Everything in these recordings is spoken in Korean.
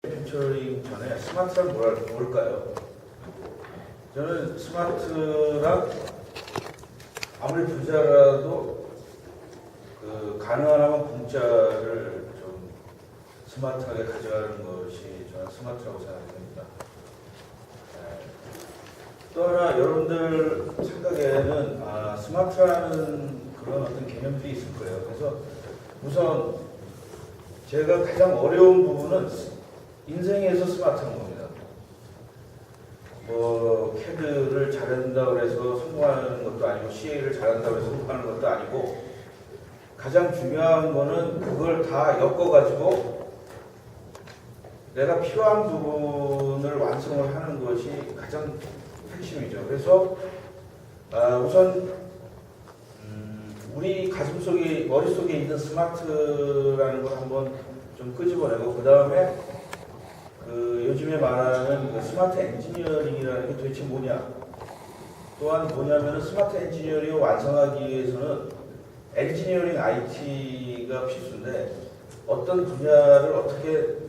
피처링 전에 스마트란 뭘까요? 저는 스마트란 아무리 부자라도 가능한 한면 공짜를 좀 스마트하게 가져가는 것이 저는 스마트라고 생각합니다. 또 하나 여러분들 생각에는 스마트라는 그런 어떤 개념들이 있을 거예요. 그래서 우선 제가 가장 어려운 부분은 인생에서 스마트한 겁니다. 뭐 CAD를 잘한다고 해서 성공하는 것도 아니고 CA를 잘한다고 해서 성공하는 것도 아니고 가장 중요한 거는 그걸 다 엮어가지고 내가 필요한 부분을 완성을 하는 것이 가장 핵심이죠. 그래서 우선 우리 가슴속에 머릿속에 있는 스마트라는 걸 한번 좀 끄집어내고 그 다음에 요즘에 말하는 스마트 엔지니어링이라는 게 도대체 뭐냐? 또한 뭐냐면 스마트 엔지니어링을 완성하기 위해서는 엔지니어링 IT가 필수인데 어떤 분야를 어떻게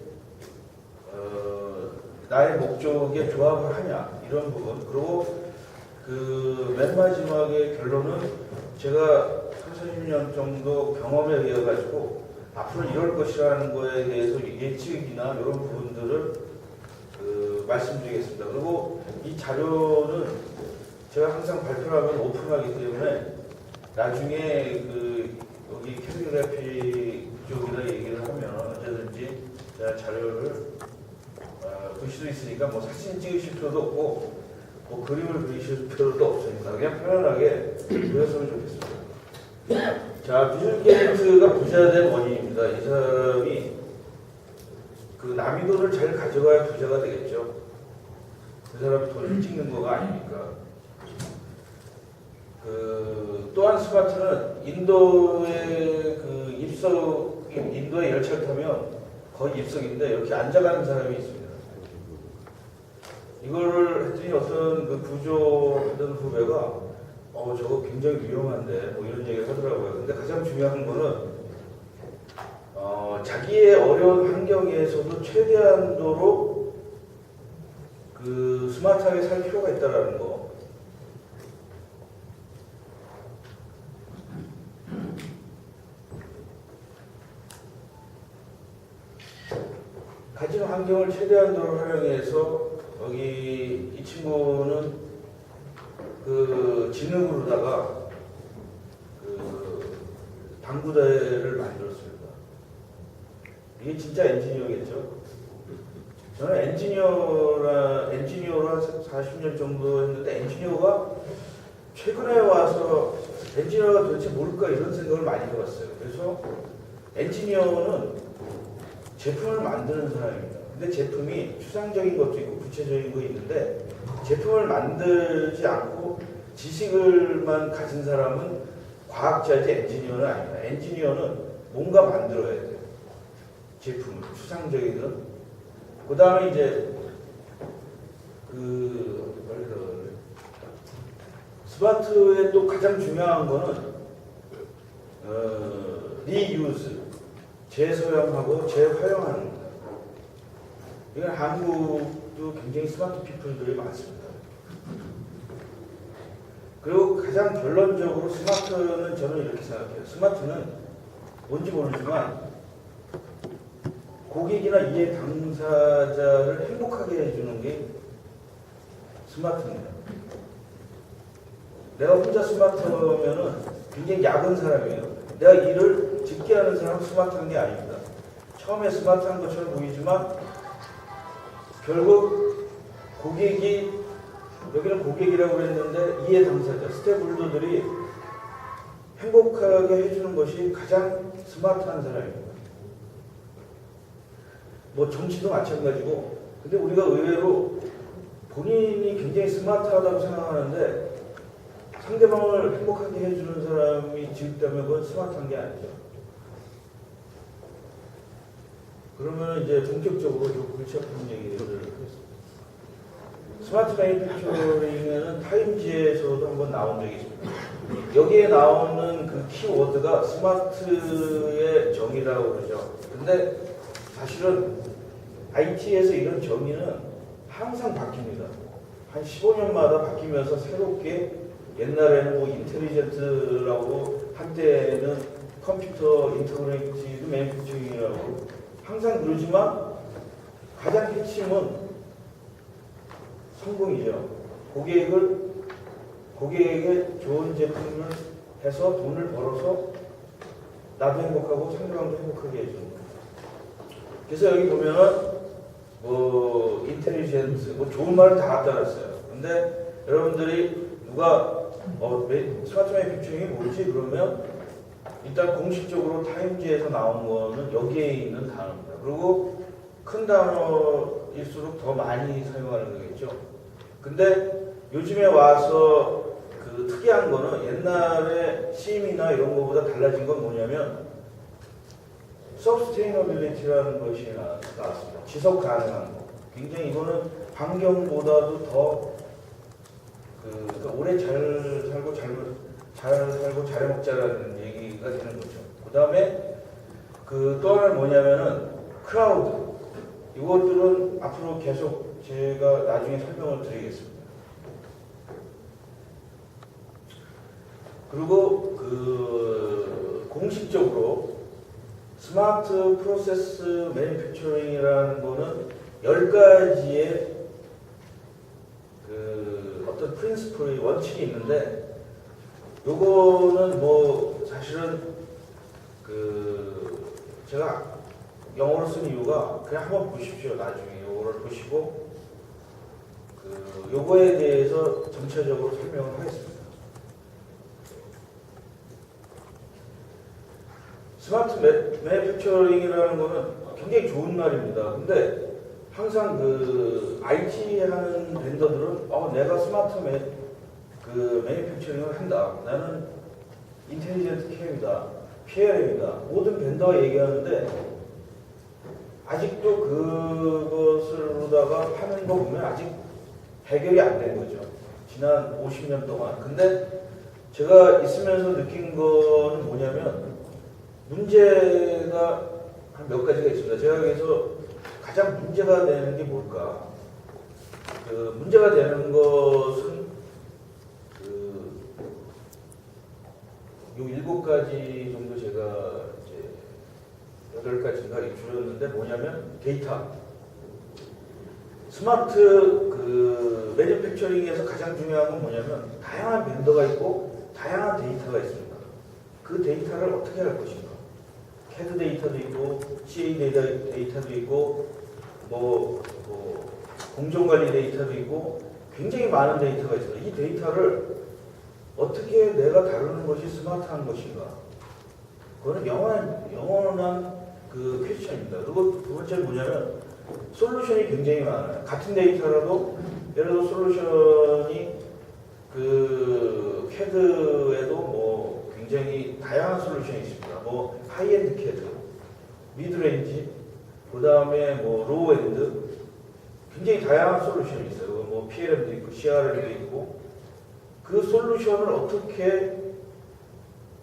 나의 목적에 조합을 하냐 이런 부분. 그리고 맨 마지막에 결론은 제가 30년 정도 경험에 의해 가지고 앞으로 이럴 것이라는 거에 대해서 예측이나 이런 부분들을 말씀드리겠습니다. 그리고 이 자료는 제가 항상 발표를 하면 오픈하기 때문에 나중에 여기 캘리그래피 쪽이나 얘기를 하면 언제든지 제가 자료를 볼 수도 있으니까 뭐 사진 찍으실 필요도 없고 뭐 그림을 그리실 필요도 없으니까 그냥 편안하게 그렸으면 좋겠습니다. 자, 빌 게이츠가 부자된 원인입니다. 이 사람이 남의 돈을 잘 가져가야 부자가 되겠죠. 그 사람이 돈을 찍는 거가 아니니까. 또한 스마트는 인도의 인도에 열차를 타면 거의 입석인데 이렇게 앉아가는 사람이 있습니다. 이거를 했더니 어떤 구조하던 후배가 저거 굉장히 위험한데 뭐 이런 얘기를 하더라고요. 근데 가장 중요한 거는 자기의 어려운 환경에서도 최대한도로 스마트하게 살 필요가 있다라는 거. 가진 환경을 최대한도로 활용해서 여기 이 친구는 진흙으로다가 당구대를 만들었습니다. 이게 진짜 엔지니어겠죠? 저는 엔지니어로 한 40년 정도 했는데 엔지니어가 최근에 와서 엔지니어가 도대체 뭘까 이런 생각을 많이 해봤어요. 그래서 엔지니어는 제품을 만드는 사람입니다. 근데 제품이 추상적인 것도 있고 구체적인 거 있는데 제품을 만들지 않고 지식을만 가진 사람은 과학자지 엔지니어는 아닙니다. 엔지니어는 뭔가 만들어야 돼요. 제품을 추상적이든 그 다음에 이제 스마트의 또 가장 중요한 거는 리유즈 재사용하고 재활용하는 겁니다. 이건 한국도 굉장히 스마트 피플들이 많습니다. 그리고 가장 결론적으로 스마트는 저는 이렇게 생각해요. 스마트는 뭔지 모르지만 고객이나 이해 당사자를 행복하게 해주는 게 스마트입니다. 내가 혼자 스마트하면은 굉장히 약은 사람이에요. 내가 일을 직게 하는 사람은 스마트한 게 아닙니다. 처음에 스마트한 것처럼 보이지만 결국 여기는 고객이라고 했는데 이해 당사자, 스테이크홀더들이 행복하게 해주는 것이 가장 스마트한 사람입니다. 뭐 정치도 마찬가지고, 근데 우리가 의외로 본인이 굉장히 스마트하다고 생각하는데 상대방을 행복하게 해주는 사람이 지극다면 그건 스마트한 게 아니죠. 그러면 이제 본격적으로 골치 아픈 얘기를 하겠습니다. 스마트 매니팩처링에는 타임지에서도 한번 나온 적이 있습니다. 여기에 나오는 그 키워드가 스마트의 정의라고 그러죠. 근데 사실은 IT에서 이런 정의는 항상 바뀝니다. 한 15년마다 바뀌면서 새롭게 옛날에는 뭐 인텔리전트라고 한때는 컴퓨터 인터그레이티드 매니팩처링이라고 항상 그러지만 가장 핵심은 성공이죠. 고객에게 좋은 제품을 해서 돈을 벌어서 나도 행복하고 상대방도 행복하게 해주는 거예요. 그래서 여기 보면은 뭐 인텔리전트 뭐 좋은 말은 다 갖다 놨어요. 근데 여러분들이 누가 스마트 매니팩처링이 뭐지? 그러면 일단 공식적으로 타임지에서 나온 거는 여기에 있는 단어입니다. 그리고 큰 단어일수록 더 많이 사용하는 거겠죠. 근데 요즘에 와서 그 특이한 거는 옛날에 CM이나 이런 거보다 달라진 건 뭐냐면 서스테이너빌리티라는 것이 나왔습니다. 지속 가능한 거. 굉장히 이거는 환경보다도 더 그러니까 오래 잘 살고 잘 해먹자라는 얘기가 되는 거죠. 그 다음에 그 또 하나는 뭐냐면은 크라우드. 이것들은 앞으로 계속 제가 나중에 설명을 드리겠습니다. 그리고 그 공식적으로 스마트 프로세스 매니팩처링이라는 거는 10가지의 그 어떤 프린시플이 원칙이 있는데 요거는 뭐 사실은 그 제가 영어로 쓴 이유가 그냥 한번 보십시오. 나중에 요거를 보시고 그 요거에 대해서 전체적으로 설명을 하겠습니다. 스마트 매니팩처링이라는 거는 굉장히 좋은 말입니다. 근데 항상 그 IT 하는 벤더들은 내가 스마트 매니팩처링을 한다. 나는 인텔리전트 캠이다. PLM이다. 모든 벤더가 얘기하는데 아직도 그것으로다가 하는 거 보면 아직 해결이 안 된 거죠. 지난 50년 동안. 근데 제가 있으면서 느낀 거는 뭐냐면 문제가 한 몇 가지가 있습니다. 제가 여기서 가장 문제가 되는 게 뭘까? 그 문제가 되는 것은 요 7가지 정도 제가 이제 8가지인가 줄였는데 뭐냐면 데이터. 스마트 그 매니팩처링에서 가장 중요한 건 뭐냐면 다양한 벤더가 있고 다양한 데이터가 있습니다. 그 데이터를 어떻게 할 것인가? CAD 데이터도 있고 CA 데이터도 있고 뭐 공정관리 데이터도 있고 굉장히 많은 데이터가 있습니다. 이 데이터를 어떻게 내가 다루는 것이 스마트한 것인가? 그거는 영원한 그 퀘스천입니다. 그리고 두 번째는 뭐냐면 솔루션이 굉장히 많아요. 같은 데이터라도 예를 들어 솔루션이 그 CAD에도 뭐 굉장히 다양한 솔루션이 있습니다. 뭐 하이엔드 CAD, 미드레인지, 그 다음에 뭐 로우엔드, 굉장히 다양한 솔루션이 있어요. 뭐 PLM도 있고 CRM도 있고 그 솔루션을 어떻게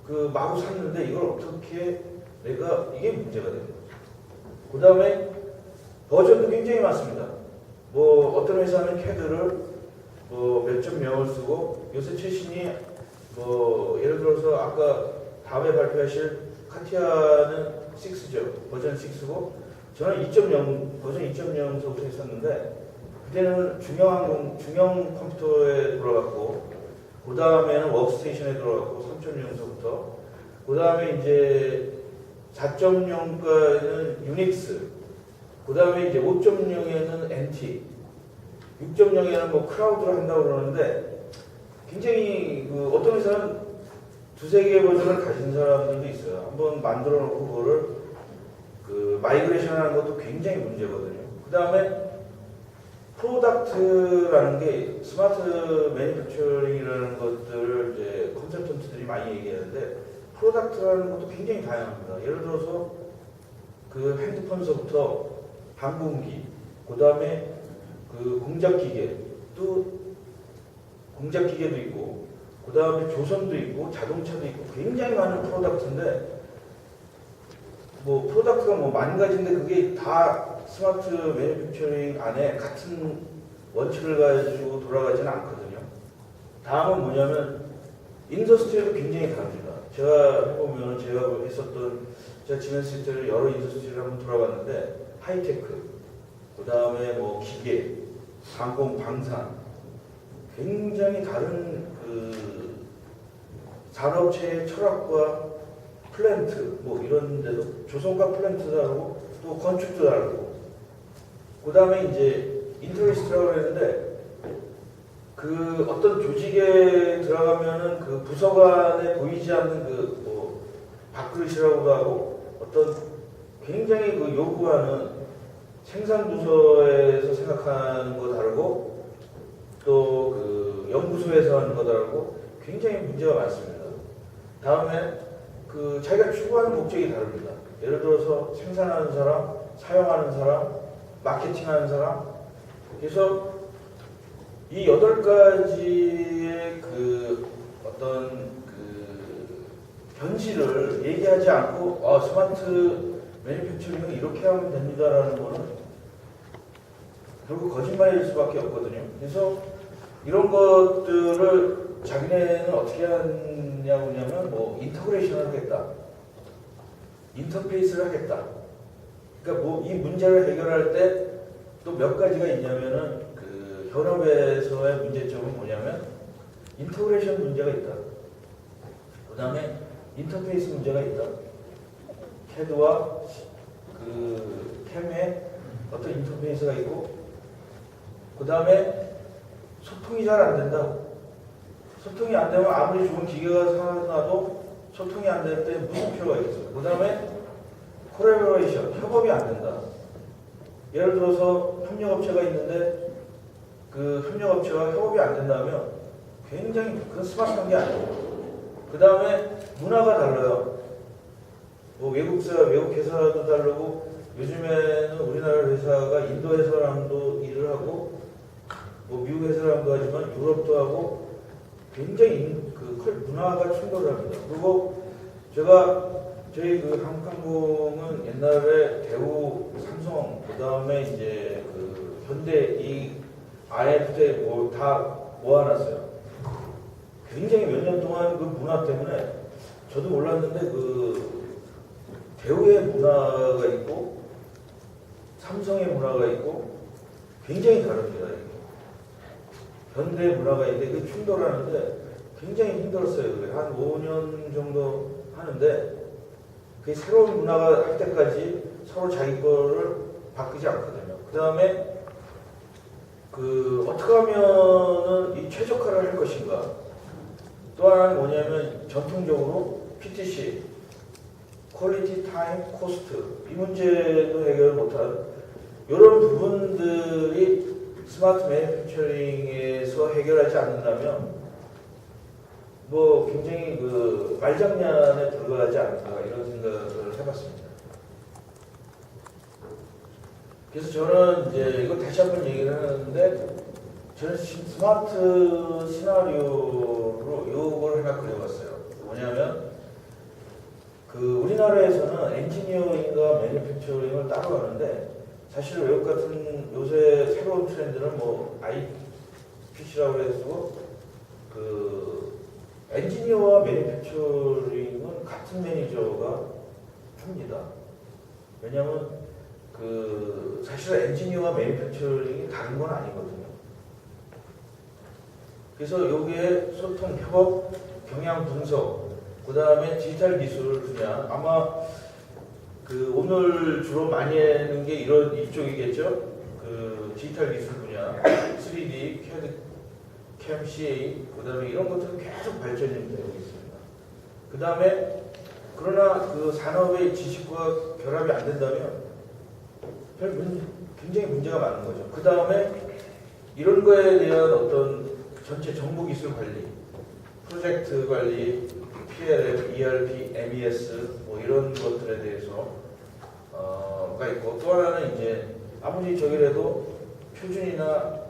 그 마구 샀는데 이걸 어떻게 내가 이게 문제가 되는 거죠. 그 다음에 버전도 굉장히 많습니다. 뭐 어떤 회사는 CAD를 뭐 몇천 명을 쓰고 요새 최신이 뭐 예를 들어서 아까 다음에 발표하실 카티아는 6죠. 버전 6고 저는 2.0 버전 2.0서부터 했었는데 그때는 중형 컴퓨터에 들어갔고 그 다음에는 워크스테이션에 들어갔고 3.0서부터 그 다음에 이제 4.0까지는 유닉스 그 다음에 이제 5.0에는 NT 6.0에는 뭐 크라우드를 한다고 그러는데 굉장히 그 어떤 회사는 두세 개의 버전을 가진 사람들도 있어요. 한번 만들어 놓고 그거를 그 마이그레이션 하는 것도 굉장히 문제거든요. 그 다음에 프로덕트라는 게 스마트 매니팩처링이라는 것들을 이제 컨설턴트들이 많이 얘기하는데 프로덕트라는 것도 굉장히 다양합니다. 예를 들어서 그 핸드폰서부터 항공기, 그 다음에 그 공작기계, 또 공작기계도 있고, 그 다음에 조선도 있고, 자동차도 있고, 굉장히 많은 프로덕트인데, 뭐 프로덕트가 뭐 10,000가지인데 그게 다 스마트 매니팩처링 안에 같은 원칙을 가지고 돌아가지는 않거든요. 다음은 뭐냐면 인더스트리도 굉장히 다릅니다. 제가 해보면 제가 했었던 제가 지냈을 때를 여러 인더스트리를 한번 돌아봤는데 하이테크, 그 다음에 뭐 기계, 항공, 방산 굉장히 다른 그 산업체의 철학과 플랜트 뭐 이런 데도 조선과 플랜트도 다르고 또 건축도 다르고 그 다음에 이제 인터리스트라고 했는데 그 어떤 조직에 들어가면은 그 부서간에 보이지 않는 그 뭐 밥그릇이라고도 하고 어떤 굉장히 그 요구하는 생산 부서에서 생각하는 거 다르고 또 그 연구소에서 하는 거 다르고 굉장히 문제가 많습니다. 다음에 그 자기가 추구하는 목적이 다릅니다. 예를 들어서 생산하는 사람, 사용하는 사람, 마케팅하는 사람. 그래서 이 8가지의 그 어떤 그 현실을 얘기하지 않고 스마트 매니팩처링은 이렇게 하면 됩니다라는 거는 결국 거짓말일 수밖에 없거든요. 그래서 이런 것들을 자기네는 어떻게 하냐면 뭐 인터그레이션을 하겠다, 인터페이스를 하겠다. 그러니까 뭐 이 문제를 해결할 때 또 몇 가지가 있냐면은 그 현업에서의 문제점은 뭐냐면 인터그레이션 문제가 있다. 그 다음에 인터페이스 문제가 있다. CAD와 그 CAM의 어떤 인터페이스가 있고 그 다음에 소통이 잘 안 된다. 소통이 안 되면 아무리 좋은 기계가 살아나도 소통이 안 될 때 무슨 필요가 있어. 그 다음에 콜라보레이션, 협업이 안 된다. 예를 들어서 협력업체가 있는데 그 협력업체와 협업이 안 된다면 굉장히 그건 스마트한 게 아니에요. 그 다음에 문화가 달라요. 뭐 외국 회사도 다르고 요즘에는 우리나라 회사가 인도 회사랑도 일을 하고 뭐 미국 회사랑도 하지만 유럽도 하고 굉장히 그 문화가 충돌을 합니다. 그리고 저희 그 한국항공은 옛날에 대우, 삼성, 그 다음에 이제 그 현대 이 IF에 뭐 다 모아놨어요. 굉장히 몇 년 동안 그 문화 때문에 저도 몰랐는데 그 대우의 문화가 있고 삼성의 문화가 있고 굉장히 다릅니다. 현대 문화가 있는데 그 충돌하는데 굉장히 힘들었어요. 한 5년 정도 하는데 그 새로운 문화가 할 때까지 서로 자기 거를 바꾸지 않거든요. 그 다음에 그 어떻게 하면은 이 최적화를 할 것인가. 또 하나는 뭐냐면 전통적으로 PTC, 퀄리티 타임 코스트 이 문제도 해결을 못하는 이런 부분들이 스마트 매니팩처링에서 해결하지 않는다면 뭐 굉장히 그 말장난에 불과하지 않을까 이런 생각을 해봤습니다. 그래서 저는 이제 이거 다시 한번 얘기를 하는데 저는 스마트 시나리오로 이걸 하나 그려봤어요. 뭐냐면 그 우리나라에서는 엔지니어링과 매니팩처링을 따로 하는데 사실 외국 같은 요새 새로운 트렌드는 뭐 IPC라고 해서 그 엔지니어와 매니팩처링은 같은 매니저가 합니다. 왜냐하면 그 사실 엔지니어와 매니팩처링이 다른 건 아니거든요. 그래서 여기에 소통, 협업, 경향 분석, 그 다음에 디지털 기술 분야 아마 그 오늘 주로 많이 하는 게 이쪽이겠죠. 그 디지털 기술 분야, 3D, CAD, CAM, CA, 그 다음에 이런 것들은 계속 발전이 되고 있습니다. 그 다음에 그러나 그 산업의 지식과 결합이 안 된다면 굉장히 문제가 많은 거죠. 그 다음에 이런 거에 대한 어떤 전체 정보 기술 관리, 프로젝트 관리, PLM, ERP, MES 뭐 이런 것들에 대해서 가 있고 또 하나는 이제 아무리 저기라도 표준이나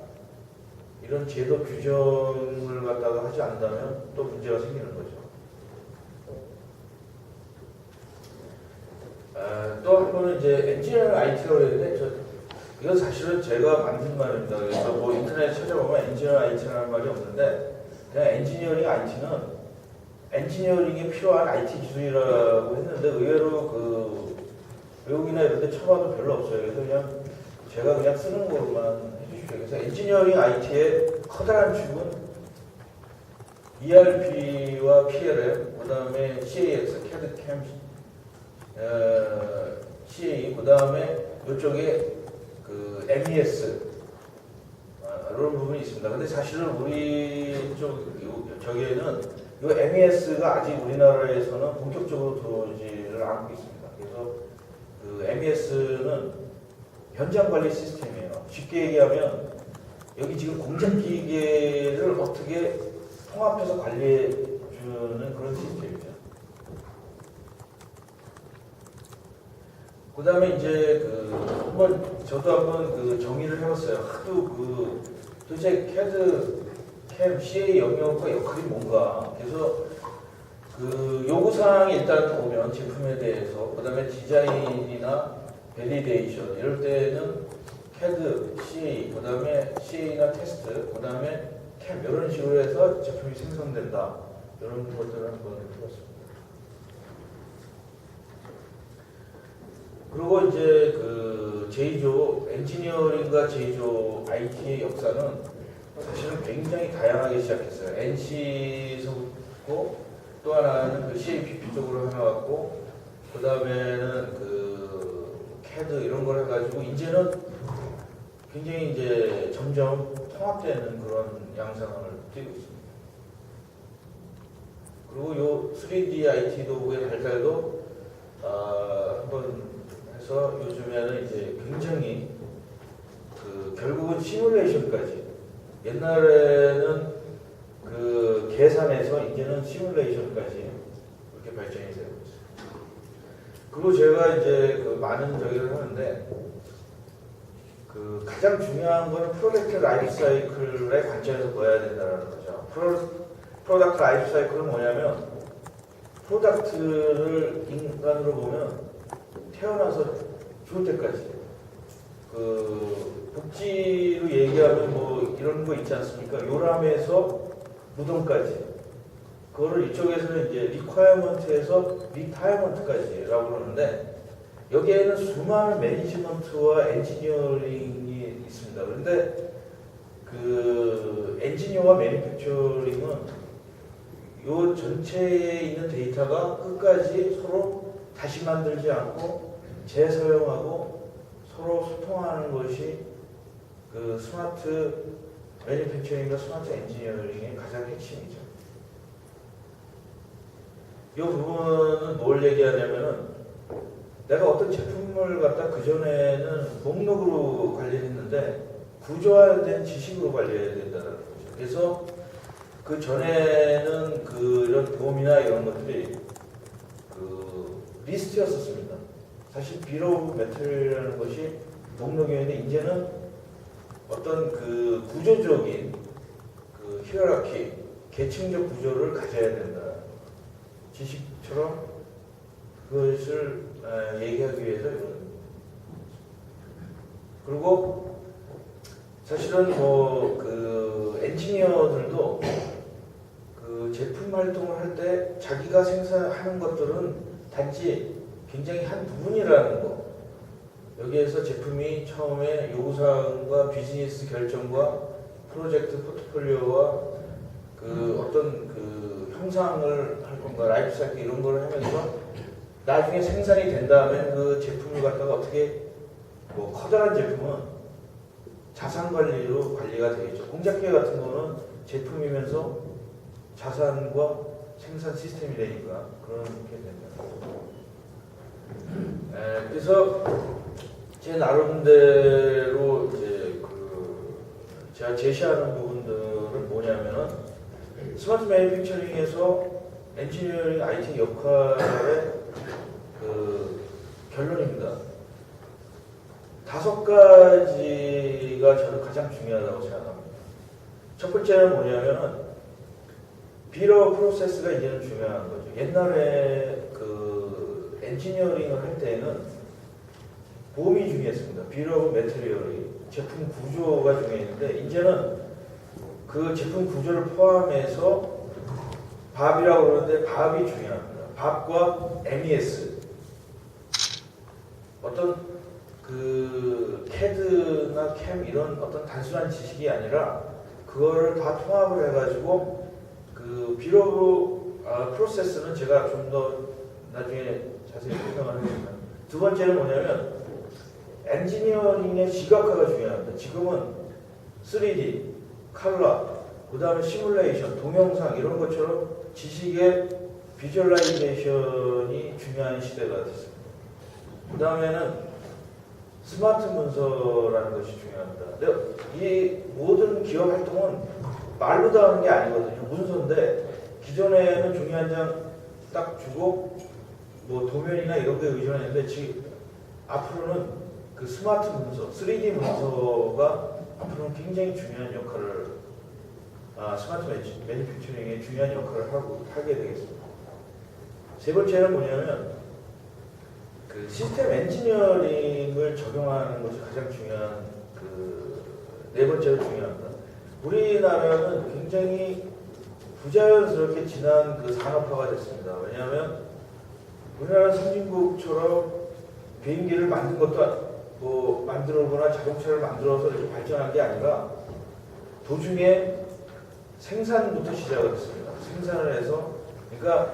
이런 제도 규정을 갖다가 하지 않는다면 또 문제가 생기는 거죠. 또 한 번은 이제 엔지니어링 IT라고 했는데 이건 사실은 제가 만든 말입니다. 그래서 뭐 인터넷 찾아보면 엔지니어 IT라는 말이 없는데 그냥 엔지니어링 IT는 엔지니어링에 필요한 IT 기술이라고 했는데 의외로 그 외국이나 이런 데 쳐봐도 별로 없어요. 그래서 그냥 제가 그냥 쓰는 거로만 해주십시오. 그래서 엔지니어링 IT의 커다란 축은 ERP와 PLM, 그 다음에 CAX, CAD, CAM, CA, 그 다음에 이쪽에 그 MES 이런 부분이 있습니다. 근데 사실은 우리 저기에는 이 MES가 아직 우리나라에서는 본격적으로 들어오지를 않고 있습니다. 그래서 그 MES는 현장 관리 시스템이에요. 쉽게 얘기하면 여기 지금 공장 기계를 어떻게 통합해서 관리해 주는 그런 시스템이죠. 그 다음에 이제 저도 한번 그 정의를 해봤어요. 하도 도대체 CAD, CAM, CA 영역과 역할이 뭔가. 그래서 그 요구사항이 일단 오면 제품에 대해서, 그 다음에 디자인이나 밸리데이션, 이럴 때는 CAD, CA, 그 다음에 CA나 테스트, 그 다음에 CAM, 이런 식으로 해서 제품이 생성된다. 이런 것들을 한번 해봤습니다. 그리고 이제 그 제이조, 엔지니어링과 제이조 IT의 역사는 사실은 굉장히 다양하게 시작했어요. NC에서부터 또 하나는 그 CAPP 쪽으로 해나갔고, 그 다음에는 그 CAD 이런 걸 해가지고, 이제는 굉장히 이제 점점 통합되는 그런 양상을 띄고 있습니다. 그리고 요 3D IT 도구의 발달도 한번 해서 요즘에는 이제 굉장히 결국은 시뮬레이션까지, 옛날에는 그 계산에서 이제는 시뮬레이션까지 그렇게 발전이 되고 있어요. 그리고 제가 이제 그 많은 저기를 하는데 그 가장 중요한 건 프로덕트 라이프 사이클의 관점에서 봐야 된다는 거죠. 프로덕트 라이프 사이클은 뭐냐면 프로덕트를 인간으로 보면 태어나서 죽을 때까지 그 복지로 얘기하면 뭐 이런 거 있지 않습니까? 요람에서 무덤까지, 그거를 이쪽에서는 이제 리ኳ어먼트에서 리타이어먼트까지라고 그러는데, 여기에는 수많은 매니지먼트와 엔지니어링이 있습니다. 그런데 그 엔지니어와 매니팩처링은 요 전체에 있는 데이터가 끝까지 서로 다시 만들지 않고 재사용하고 서로 소통하는 것이 그 스마트 매니팩처링과 스마트 엔지니어링의 가장 핵심이죠. 이 부분은 뭘 얘기하냐면은, 내가 어떤 제품을 갖다 그전에는 목록으로 관리했는데 구조화된 지식으로 관리해야 된다는 거죠. 그래서 그 전에는 이런 보험이나 이런 것들이 리스트였었습니다. 사실 비로 오브 메탈이라는 것이 목록이었는데, 이제는 어떤 구조적인 히어라키, 계층적 구조를 가져야 된다. 지식처럼 그것을 얘기하기 위해서. 그리고 사실은 엔지니어들도 제품 활동을 할 때 자기가 생산하는 것들은 단지 굉장히 한 부분이라는 거. 여기에서 제품이 처음에 요구사항과 비즈니스 결정과 프로젝트 포트폴리오와 어떤 형상을 할 건가, 라이프 사이클 이런 걸 하면서 나중에 생산이 된 다음에 그 제품을 갖다가 어떻게, 커다란 제품은 자산 관리로 관리가 되겠죠. 공작기계 같은 거는 제품이면서 자산과 생산 시스템이 되니까 그렇게 됩니다. 그래서 제 나름대로 이제 제가 제시하는 부분들은 뭐냐면은, 스마트 매니팩처링에서 엔지니어링 IT 역할의 결론입니다. 5가지가 저는 가장 중요하다고 생각합니다. 첫 번째는 뭐냐면은, 비러 프로세스가 이제는 중요한 거죠. 옛날에 엔지니어링을 할 때는 봄이 중요했습니다. 비러브 매테리얼이 제품 구조가 중요했는데 이제는 그 제품 구조를 포함해서 밥이라고 그러는데 밥이 중요합니다. 밥과 MES 어떤 그 CAD나 CAM 이런 어떤 단순한 지식이 아니라 그거를 다 통합을 해가지고 그 비로그 프로세스는 제가 좀 더 나중에 자세히 설명을 하겠습니다. 두 번째는 뭐냐면 엔지니어링의 시각화가 중요합니다. 지금은 3D, 컬러, 그 다음에 시뮬레이션, 동영상 이런 것처럼 지식의 비주얼라이제이션이 중요한 시대가 됐습니다. 그 다음에는 스마트 문서라는 것이 중요합니다. 근데 이 모든 기업 활동은 말로 다 하는 게 아니거든요. 문서인데 기존에는 종이 한 장 딱 주고 뭐 도면이나 이런 게 의존했는데 지금 앞으로는 그 스마트 문서, 3D 문서가 앞으로는 굉장히 중요한 역할을 스마트 매니팩처링에 중요한 역할을 하게 되겠습니다. 세 번째는 뭐냐면 그 시스템 엔지니어링을 적용하는 것이 가장 중요한 그 네 번째로 중요합니다. 우리나라는 굉장히 부자연스럽게 진한 그 산업화가 됐습니다. 왜냐하면 우리나라 선진국처럼 비행기를 만든 것도 뭐 만들거나 자동차를 만들어서 이렇게 발전한 게 아니라 도중에 생산부터 시작을 했습니다. 생산을 해서 그러니까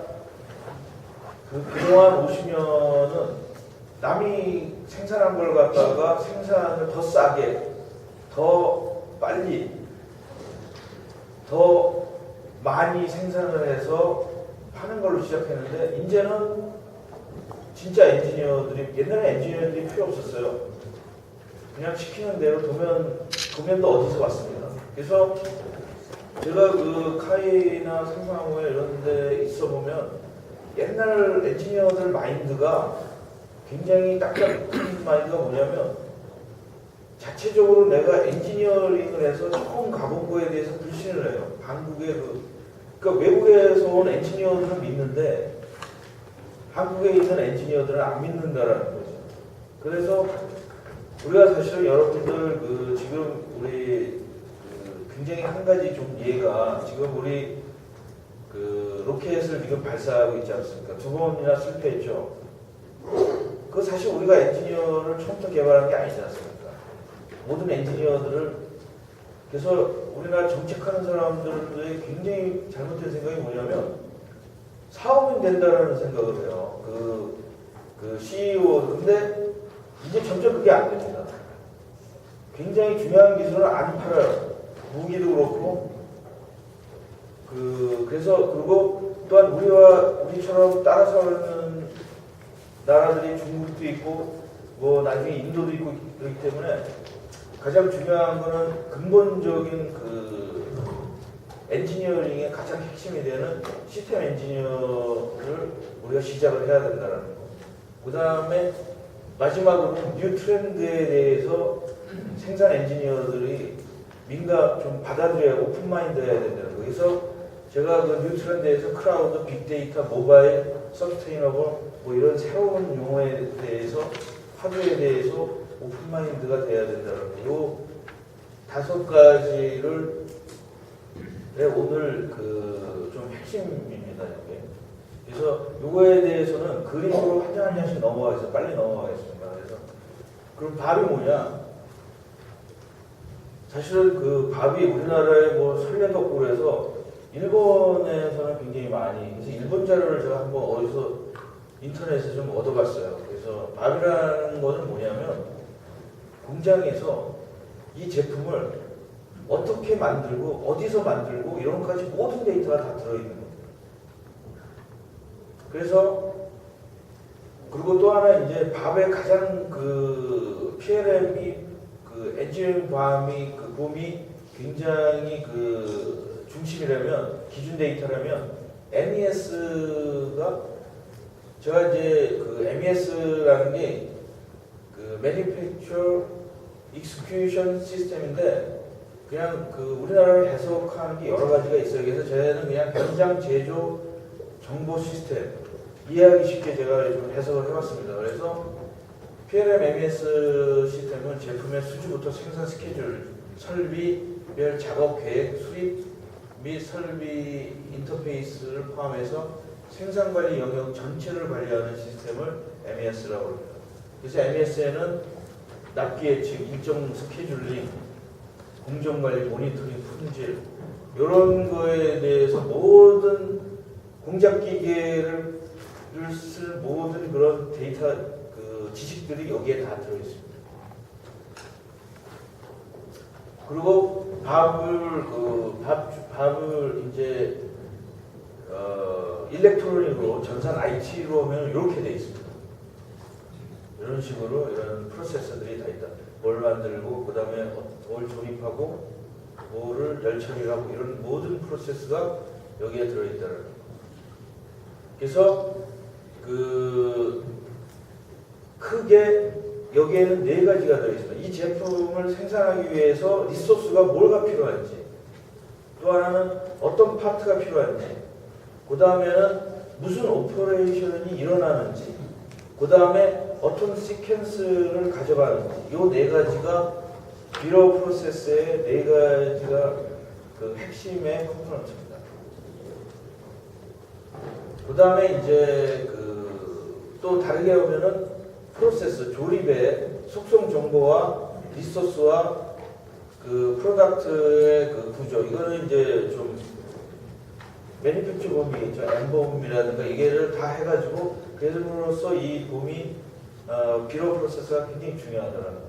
그동안 50년은 남이 생산한 걸 갖다가 생산을 더 싸게, 더 빨리, 더 많이 생산을 해서 파는 걸로 시작했는데 이제는 진짜 엔지니어들이 옛날에 엔지니어들이 필요 없었어요. 그냥 시키는 대로 도면도 어디서 왔습니다. 그래서 제가 그 카이나 삼성에 이런 데 있어 보면 옛날 엔지니어들 마인드가 굉장히 딱딱한 마인드가 뭐냐면 자체적으로 내가 엔지니어링을 해서 처음 가본 거에 대해서 불신을 해요. 한국의 그러니까 외국에서 온 엔지니어들은 믿는데 한국에 있는 엔지니어들은 안 믿는다라는 거죠. 그래서 우리가 사실은 여러분들 그 지금 우리 굉장히 한 가지 좀 예가 지금 우리 그 로켓을 지금 발사하고 있지 않습니까? 2번이나 실패했죠. 그 사실 우리가 엔지니어를 처음부터 개발한 게 아니지 않습니까? 모든 엔지니어들을 그래서 우리나라 정책하는 사람들의 굉장히 잘못된 생각이 뭐냐면 사업은 된다라는 생각을 해요. 그 CEO 근데 이제 점점 그게 안 됩니다. 굉장히 중요한 기술을 안 팔아요. 무기도 그렇고 그래서 그리고 또한 우리처럼 따라서 하는 나라들이 중국도 있고 뭐 나중에 인도도 있고 그렇기 때문에 가장 중요한 거는 근본적인 그 엔지니어링의 가장 핵심이 되는 시스템 엔지니어를 우리가 시작을 해야 된다는 거. 그 다음에 마지막으로는 뉴 트렌드에 대해서 생산 엔지니어들이 좀 받아들여야 오픈 마인드 해야 된다는 거. 그래서 제가 그 뉴 트렌드에서 클라우드, 빅데이터, 모바일, 서스테이너블 뭐 이런 새로운 용어에 대해서 하드에 대해서 오픈 마인드가 돼야 된다는 거. 요 5가지를 오늘 좀 핵심입니다. 이게. 그래서 요거에 대해서는 그림으로 한 장 한 장씩 넘어가겠습니다. 빨리 넘어가겠습니다. 그래서 그럼 밥이 뭐냐? 사실은 그 밥이 우리나라의 뭐 설련덕고 그래서 일본에서는 굉장히 많이 그래서 일본 자료를 제가 한번 어디서 인터넷에서 좀 얻어봤어요. 그래서 밥이라는 거는 뭐냐면 공장에서 이 제품을 어떻게 만들고 어디서 만들고 이런 것까지 모든 데이터가 다 들어있는 겁니다. 그래서 그리고 또 하나 이제 밥의 가장 그 PLM이 그 엔지니어링 붐이 굉장히 그 중심이라면 기준 데이터라면 MES가 제가 이제 그 MES라는 게 그 Manufacture Execution System인데 그냥 그 우리나라를 해석하는 게 여러 가지가 있어요. 그래서 저희는 그냥 현장 제조 정보 시스템 이해하기 쉽게 제가 좀 해석을 해봤습니다. 그래서 PLM MES 시스템은 제품의 수주부터 생산 스케줄, 설비별 작업 계획, 수립 및 설비 인터페이스를 포함해서 생산관리 영역 전체를 관리하는 시스템을 MES라고 합니다. 그래서 MES에는 납기 예측, 일정 스케줄링, 공정관리, 모니터링, 품질 이런 거에 대해서 모든 공작 기계를 쓸 모든 그런 데이터 지식들이 여기에 다 들어있습니다. 그리고 밥을 이제 일렉트로닉으로 전산 IT로 하면 이렇게 돼 있습니다. 이런 식으로 이런 프로세서들이 다 있다. 뭘 만들고 그 다음에 뭘 조립하고 뭐를 열 처리하고 이런 모든 프로세스가 여기에 들어있다는 거예요. 그래서 크게 여기에는 4가지가 들어있습니다. 이 제품을 생산하기 위해서 리소스가 뭐가 필요한지, 또 하나는 어떤 파트가 필요한지, 그 다음에는 무슨 오퍼레이션이 일어나는지, 그 다음에 어떤 시퀀스를 가져가는지, 이 4가지가 비로 프로세스의 4가지가 그 핵심의 컴포넌트입니다. 그 다음에 이제 또 다르게 보면은 프로세스, 조립의 속성 정보와 리소스와 프로덕트의 구조, 이거는 이제 좀 매니팩처 범위 있죠. M범이라든가 이게를 다 해가지고 그래서 이 범위 비로 프로세스가 굉장히 중요하다는 거죠.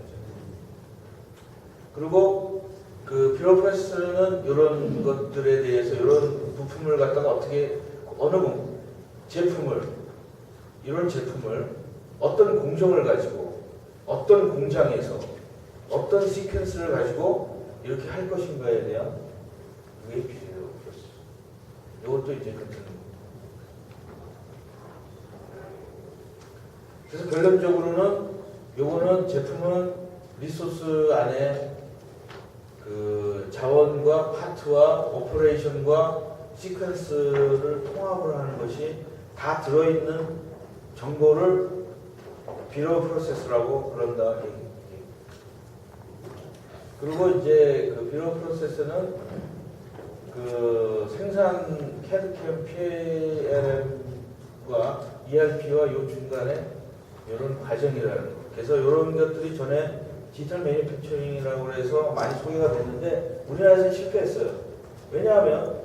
그리고 비로 프로세스는 이런 것들에 대해서 이런 부품을 갖다가 어떻게 이런 제품을 어떤 공정을 가지고 어떤 공장에서 어떤 시퀀스를 가지고 이렇게 할 것인가에 대한 그게 비로 프로세스. 이것도 이제 그래서 결론적으로는 요거는 제품은 리소스 안에 자원과 파트와 오퍼레이션과 시퀀스를 통합을 하는 것이 다 들어있는 정보를 비로 프로세스라고 그런다. 그리고 이제 비로 프로세스는 생산 CAD/CAM, PLM과 ERP와 요 중간에 이런 과정이라는 거. 그래서 이런 것들이 전에 디지털 매니팩처링이라고 해서 많이 소개가 됐는데 우리나라에서는 실패했어요. 왜냐하면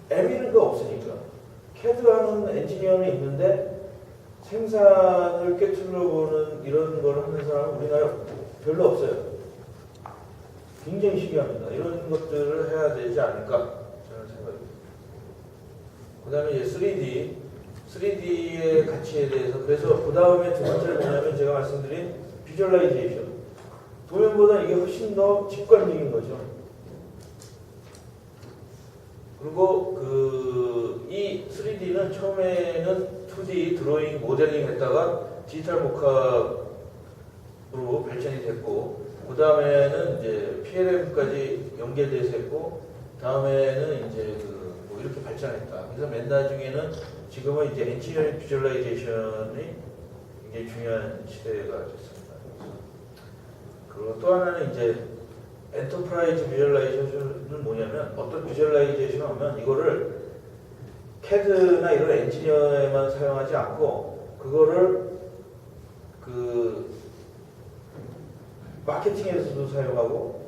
ME가 없으니까. CAD하는 엔지니어는 있는데 생산을 꿰뚫어보는 이런 걸 하는 사람은 우리나라에 별로 없어요. 굉장히 신기합니다. 이런 것들을 해야 되지 않을까 저는 생각합니다. 그 다음에 이제 3D의 가치에 대해서, 그래서 그 다음에 두 번째로 뭐냐면 제가 말씀드린 비주얼라이제이션. 도면보다 이게 훨씬 더 직관적인 거죠. 그리고 이 3D는 처음에는 2D 드로잉 모델링 했다가 디지털 모캅으로 발전이 됐고, 그 다음에는 이제 PLM까지 연결돼서 했고, 다음에는 이제 뭐 이렇게 발전했다. 그래서 맨 나중에는 지금은 이제 엔지니어링 비주얼라이제이션이 굉장히 중요한 시대가 됐습니다. 그리고 또 하나는 이제 엔터프라이즈 비주얼라이제이션은 뭐냐면, 어떤 비주얼라이제이션 하면 이거를 CAD나 이런 엔지니어에만 사용하지 않고 그거를 마케팅에서도 사용하고